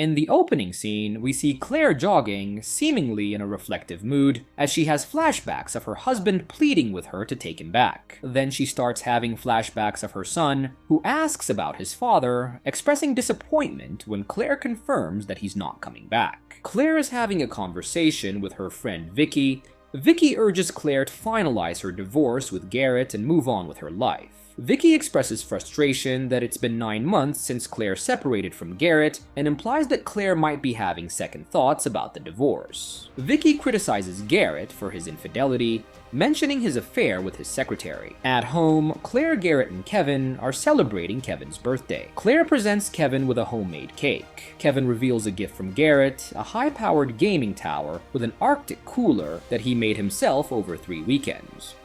In the opening scene, we see Claire jogging, seemingly in a reflective mood, as she has flashbacks of her husband pleading with her to take him back. Then she starts having flashbacks of her son, who asks about his father, expressing disappointment when Claire confirms that he's not coming back. Claire is having a conversation with her friend Vicky. Vicky urges Claire to finalize her divorce with Garrett and move on with her life. Vicky expresses frustration that it's been 9 months since Claire separated from Garrett and implies that Claire might be having second thoughts about the divorce. Vicky criticizes Garrett for his infidelity, mentioning his affair with his secretary. At home, Claire, Garrett, and Kevin are celebrating Kevin's birthday. Claire presents Kevin with a homemade cake. Kevin reveals a gift from Garrett, a high-powered gaming tower with an Arctic cooler that he made himself over 3 weekends.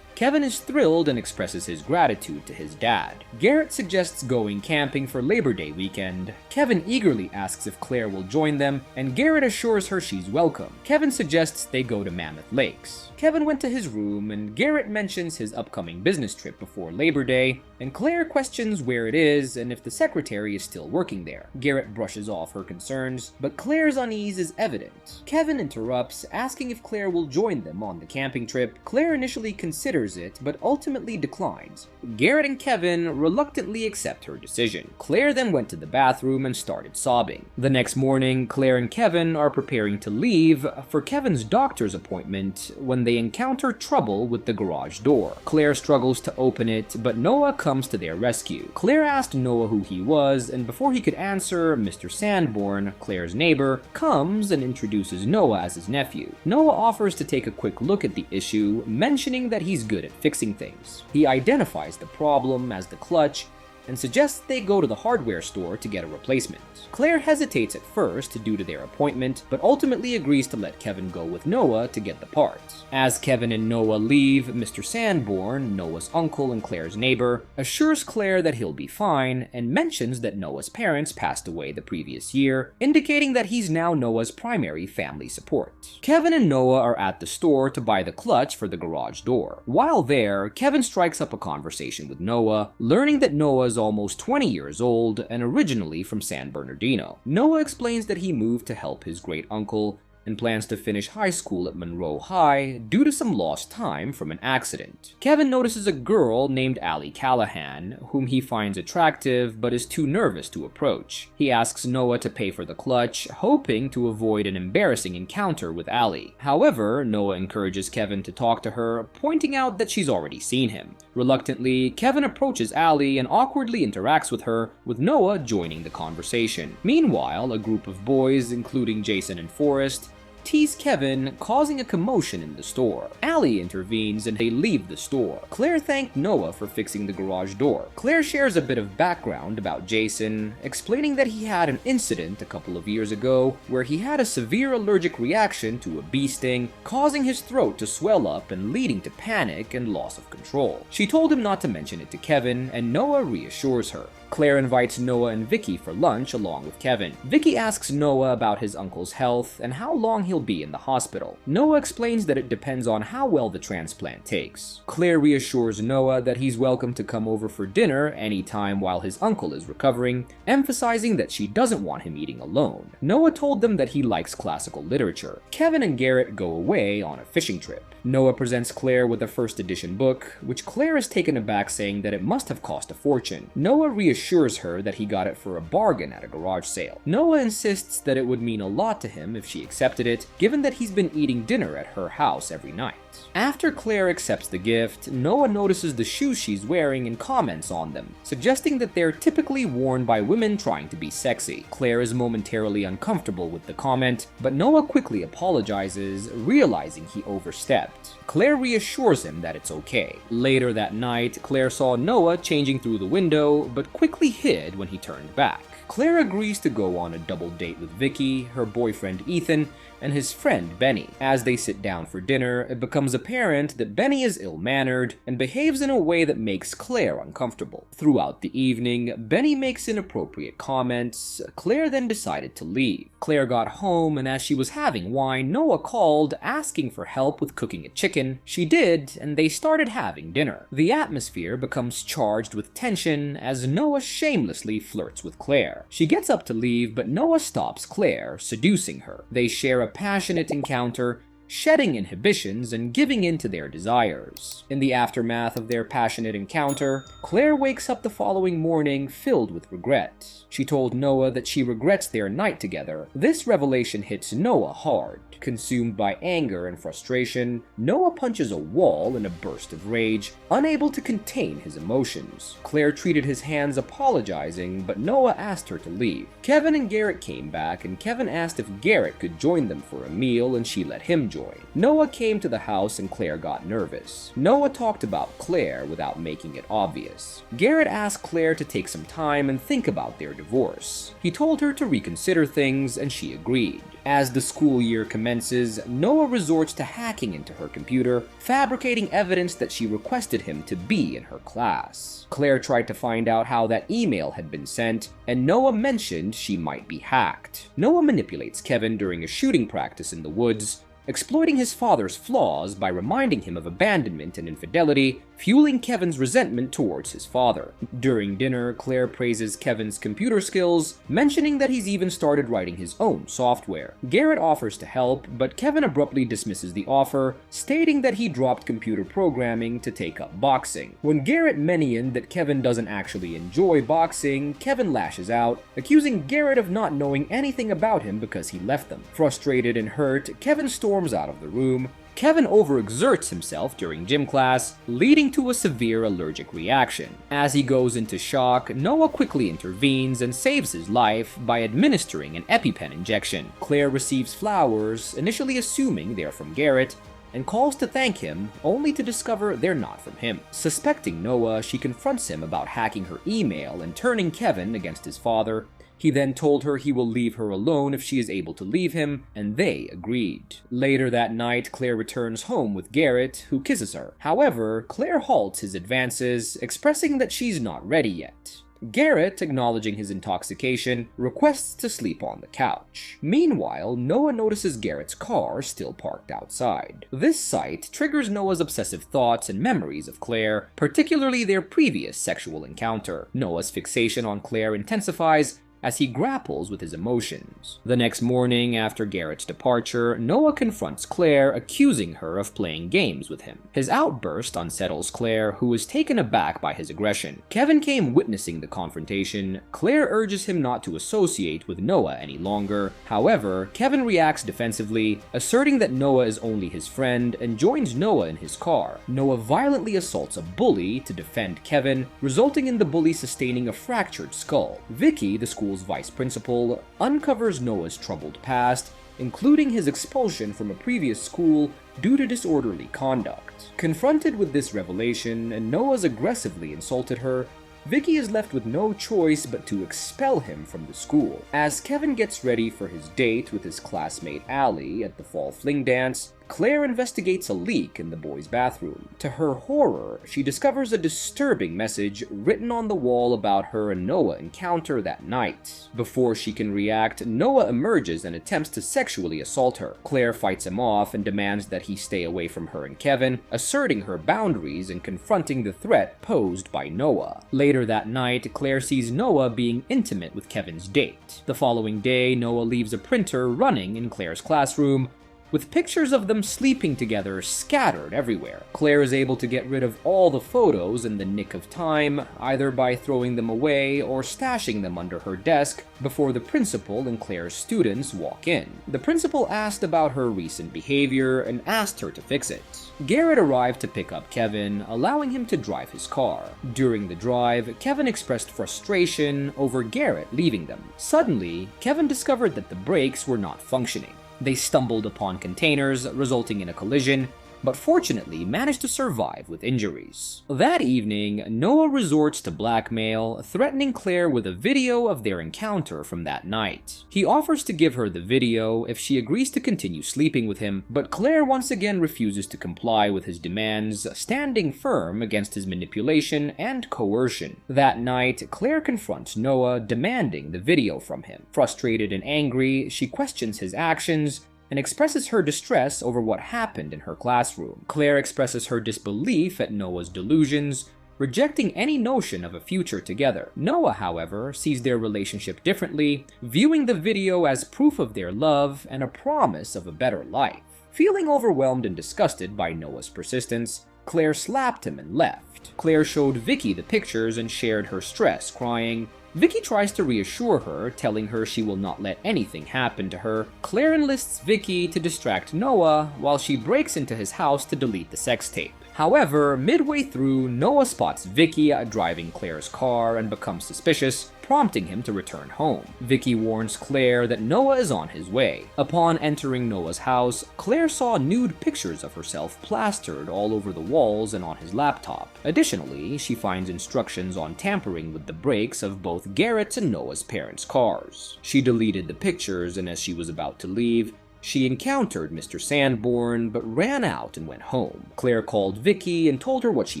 Kevin is thrilled and expresses his gratitude to his dad. Garrett suggests going camping for Labor Day weekend. Kevin eagerly asks if Claire will join them, and Garrett assures her she's welcome. Kevin suggests they go to Mammoth Lakes. Kevin went to his room, and Garrett mentions his upcoming business trip before Labor Day, and Claire questions where it is and if the secretary is still working there. Garrett brushes off her concerns, but Claire's unease is evident. Kevin interrupts, asking if Claire will join them on the camping trip. Claire initially considers it, but ultimately declines. Garrett and Kevin reluctantly accept her decision. Claire then went to the bathroom and started sobbing. The next morning, Claire and Kevin are preparing to leave for Kevin's doctor's appointment when they encounter trouble with the garage door. Claire struggles to open it, but Noah comes to their rescue. Claire asked Noah who he was, and before he could answer, Mr. Sanborn, Claire's neighbor, comes and introduces Noah as his nephew. Noah offers to take a quick look at the issue, mentioning that he's good at fixing things. He identifies the problem as the clutch and suggests they go to the hardware store to get a replacement. Claire hesitates at first due to their appointment, but ultimately agrees to let Kevin go with Noah to get the parts. As Kevin and Noah leave, Mr. Sanborn, Noah's uncle and Claire's neighbor, assures Claire that he'll be fine and mentions that Noah's parents passed away the previous year, indicating that he's now Noah's primary family support. Kevin and Noah are at the store to buy the clutch for the garage door. While there, Kevin strikes up a conversation with Noah, learning that Noah is almost 20 years old and originally from San Bernardino. Noah explains that he moved to help his great uncle and plans to finish high school at Monroe High due to some lost time from an accident. Kevin notices a girl named Allie Callahan, whom he finds attractive but is too nervous to approach. He asks Noah to pay for the clutch, hoping to avoid an embarrassing encounter with Allie. However, Noah encourages Kevin to talk to her, pointing out that she's already seen him. Reluctantly, Kevin approaches Allie and awkwardly interacts with her, with Noah joining the conversation. Meanwhile, a group of boys, including Jason and Forrest, tease Kevin, causing a commotion in the store. Allie intervenes and they leave the store. Claire thanked Noah for fixing the garage door. Claire shares a bit of background about Jason, explaining that he had an incident a couple of years ago where he had a severe allergic reaction to a bee sting, causing his throat to swell up and leading to panic and loss of control. She told him not to mention it to Kevin, and Noah reassures her. Claire invites Noah and Vicky for lunch along with Kevin. Vicky asks Noah about his uncle's health and how long he'll be in the hospital. Noah explains that it depends on how well the transplant takes. Claire reassures Noah that he's welcome to come over for dinner anytime while his uncle is recovering, emphasizing that she doesn't want him eating alone. Noah told them that he likes classical literature. Kevin and Garrett go away on a fishing trip. Noah presents Claire with a first edition book, which Claire is taken aback, saying that it must have cost a fortune. Noah reassures her that he got it for a bargain at a garage sale. Noah insists that it would mean a lot to him if she accepted it, given that he's been eating dinner at her house every night. After Claire accepts the gift, Noah notices the shoes she's wearing and comments on them, suggesting that they're typically worn by women trying to be sexy. Claire is momentarily uncomfortable with the comment, but Noah quickly apologizes, realizing he overstepped. Claire reassures him that it's okay. Later that night, Claire saw Noah changing through the window, but quickly hid when he turned back. Claire agrees to go on a double date with Vicky, her boyfriend Ethan, and his friend Benny. As they sit down for dinner, it becomes apparent that Benny is ill-mannered and behaves in a way that makes Claire uncomfortable. Throughout the evening, Benny makes inappropriate comments. Claire then decided to leave. Claire got home, and as she was having wine, Noah called, asking for help with cooking a chicken. She did, and they started having dinner. The atmosphere becomes charged with tension as Noah shamelessly flirts with Claire. Claire. She gets up to leave, but Noah stops Claire, seducing her. They share a passionate encounter, shedding inhibitions and giving in to their desires. In the aftermath of their passionate encounter, Claire wakes up the following morning filled with regret. She told Noah that she regrets their night together. This revelation hits Noah hard. Consumed by anger and frustration, Noah punches a wall in a burst of rage, unable to contain his emotions. Claire treated his hands apologizing, but Noah asked her to leave. Kevin and Garrett came back, and Kevin asked if Garrett could join them for a meal, and she let him join. Noah came to the house and Claire got nervous. Noah talked about Claire without making it obvious. Garrett asked Claire to take some time and think about their divorce. He told her to reconsider things, and she agreed. As the school year commences, Noah resorts to hacking into her computer, fabricating evidence that she requested him to be in her class. Claire tried to find out how that email had been sent, and Noah mentioned she might be hacked. Noah manipulates Kevin during a shooting practice in the woods, exploiting his father's flaws by reminding him of abandonment and infidelity, fueling Kevin's resentment towards his father. During dinner, Claire praises Kevin's computer skills, mentioning that he's even started writing his own software. Garrett offers to help, but Kevin abruptly dismisses the offer, stating that he dropped computer programming to take up boxing. When Garrett mentioned that Kevin doesn't actually enjoy boxing, Kevin lashes out, accusing Garrett of not knowing anything about him because he left them. Frustrated and hurt, Kevin storms out of the room. Kevin overexerts himself during gym class, leading to a severe allergic reaction. As he goes into shock, Noah quickly intervenes and saves his life by administering an EpiPen injection. Claire receives flowers, initially assuming they're from Garrett, and calls to thank him, only to discover they're not from him. Suspecting Noah, she confronts him about hacking her email and turning Kevin against his father. He then told her he will leave her alone if she is able to leave him, and they agreed. Later that night, Claire returns home with Garrett, who kisses her. However, Claire halts his advances, expressing that she's not ready yet. Garrett, acknowledging his intoxication, requests to sleep on the couch. Meanwhile, Noah notices Garrett's car still parked outside. This sight triggers Noah's obsessive thoughts and memories of Claire, particularly their previous sexual encounter. Noah's fixation on Claire intensifies as he grapples with his emotions. The next morning, after Garrett's departure, Noah confronts Claire, accusing her of playing games with him. His outburst unsettles Claire, who is taken aback by his aggression. Kevin came witnessing the confrontation. Claire urges him not to associate with Noah any longer. However, Kevin reacts defensively, asserting that Noah is only his friend, and joins Noah in his car. Noah violently assaults a bully to defend Kevin, resulting in the bully sustaining a fractured skull. Vicky, the school's vice principal, uncovers Noah's troubled past, including his expulsion from a previous school due to disorderly conduct. Confronted with this revelation, and Noah's aggressively insulted her, Vicky is left with no choice but to expel him from the school. As Kevin gets ready for his date with his classmate Allie at the fall fling dance, Claire investigates a leak in the boys' bathroom. To her horror, she discovers a disturbing message written on the wall about her and Noah encounter that night. Before she can react, Noah emerges and attempts to sexually assault her. Claire fights him off and demands that he stay away from her and Kevin, asserting her boundaries and confronting the threat posed by Noah. Later that night, Claire sees Noah being intimate with Kevin's date. The following day, Noah leaves a printer running in Claire's classroom, with pictures of them sleeping together scattered everywhere. Claire is able to get rid of all the photos in the nick of time, either by throwing them away or stashing them under her desk before the principal and Claire's students walk in. The principal asked about her recent behavior and asked her to fix it. Garrett arrived to pick up Kevin, allowing him to drive his car. During the drive, Kevin expressed frustration over Garrett leaving them. Suddenly, Kevin discovered that the brakes were not functioning. They stumbled upon containers, resulting in a collision, but fortunately managed to survive with injuries. That evening, Noah resorts to blackmail, threatening Claire with a video of their encounter from that night. He offers to give her the video if she agrees to continue sleeping with him, but Claire once again refuses to comply with his demands, standing firm against his manipulation and coercion. That night, Claire confronts Noah, demanding the video from him. Frustrated and angry, she questions his actions and expresses her distress over what happened in her classroom. Claire expresses her disbelief at Noah's delusions, rejecting any notion of a future together. Noah, however, sees their relationship differently, viewing the video as proof of their love and a promise of a better life. Feeling overwhelmed and disgusted by Noah's persistence, Claire slapped him and left. Claire showed Vicky the pictures and shared her stress, crying. Vicky tries to reassure her, telling her she will not let anything happen to her. Claire enlists Vicky to distract Noah while she breaks into his house to delete the sex tape. However, midway through, Noah spots Vicky driving Claire's car and becomes suspicious, prompting him to return home. Vicky warns Claire that Noah is on his way. Upon entering Noah's house, Claire saw nude pictures of herself plastered all over the walls and on his laptop. Additionally, she finds instructions on tampering with the brakes of both Garrett's and Noah's parents' cars. She deleted the pictures, and as she was about to leave, she encountered Mr. Sanborn, but ran out and went home. Claire called Vicky and told her what she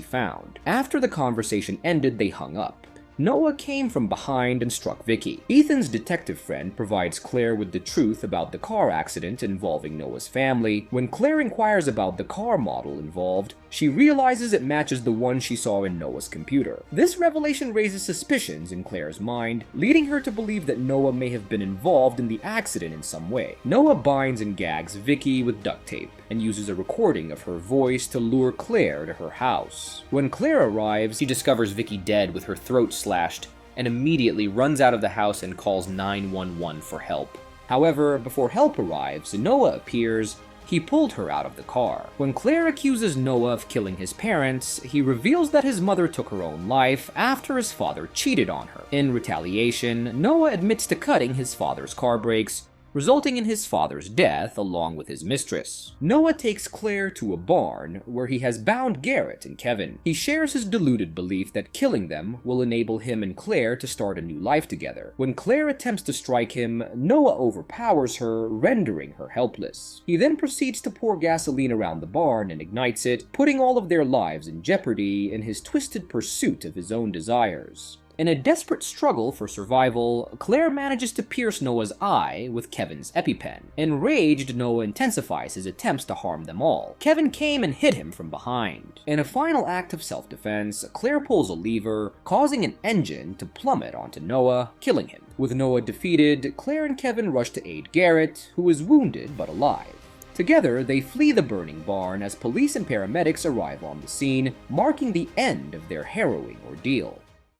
found. After the conversation ended, they hung up. Noah came from behind and struck Vicky. Ethan's detective friend provides Claire with the truth about the car accident involving Noah's family. When Claire inquires about the car model involved, she realizes it matches the one she saw in Noah's computer. This revelation raises suspicions in Claire's mind, leading her to believe that Noah may have been involved in the accident in some way. Noah binds and gags Vicky with duct tape and uses a recording of her voice to lure Claire to her house. When Claire arrives, she discovers Vicky dead with her throat slashed and immediately runs out of the house and calls 911 for help. However, before help arrives, Noah appears. He pulled her out of the car. When Claire accuses Noah of killing his parents, he reveals that his mother took her own life after his father cheated on her. In retaliation, Noah admits to cutting his father's car brakes, resulting in his father's death along with his mistress. Noah takes Claire to a barn where he has bound Garrett and Kevin. He shares his deluded belief that killing them will enable him and Claire to start a new life together. When Claire attempts to strike him, Noah overpowers her, rendering her helpless. He then proceeds to pour gasoline around the barn and ignites it, putting all of their lives in jeopardy in his twisted pursuit of his own desires. In a desperate struggle for survival, Claire manages to pierce Noah's eye with Kevin's EpiPen. Enraged, Noah intensifies his attempts to harm them all. Kevin came and hit him from behind. In a final act of self-defense, Claire pulls a lever, causing an engine to plummet onto Noah, killing him. With Noah defeated, Claire and Kevin rush to aid Garrett, who is wounded but alive. Together, they flee the burning barn as police and paramedics arrive on the scene, marking the end of their harrowing ordeal.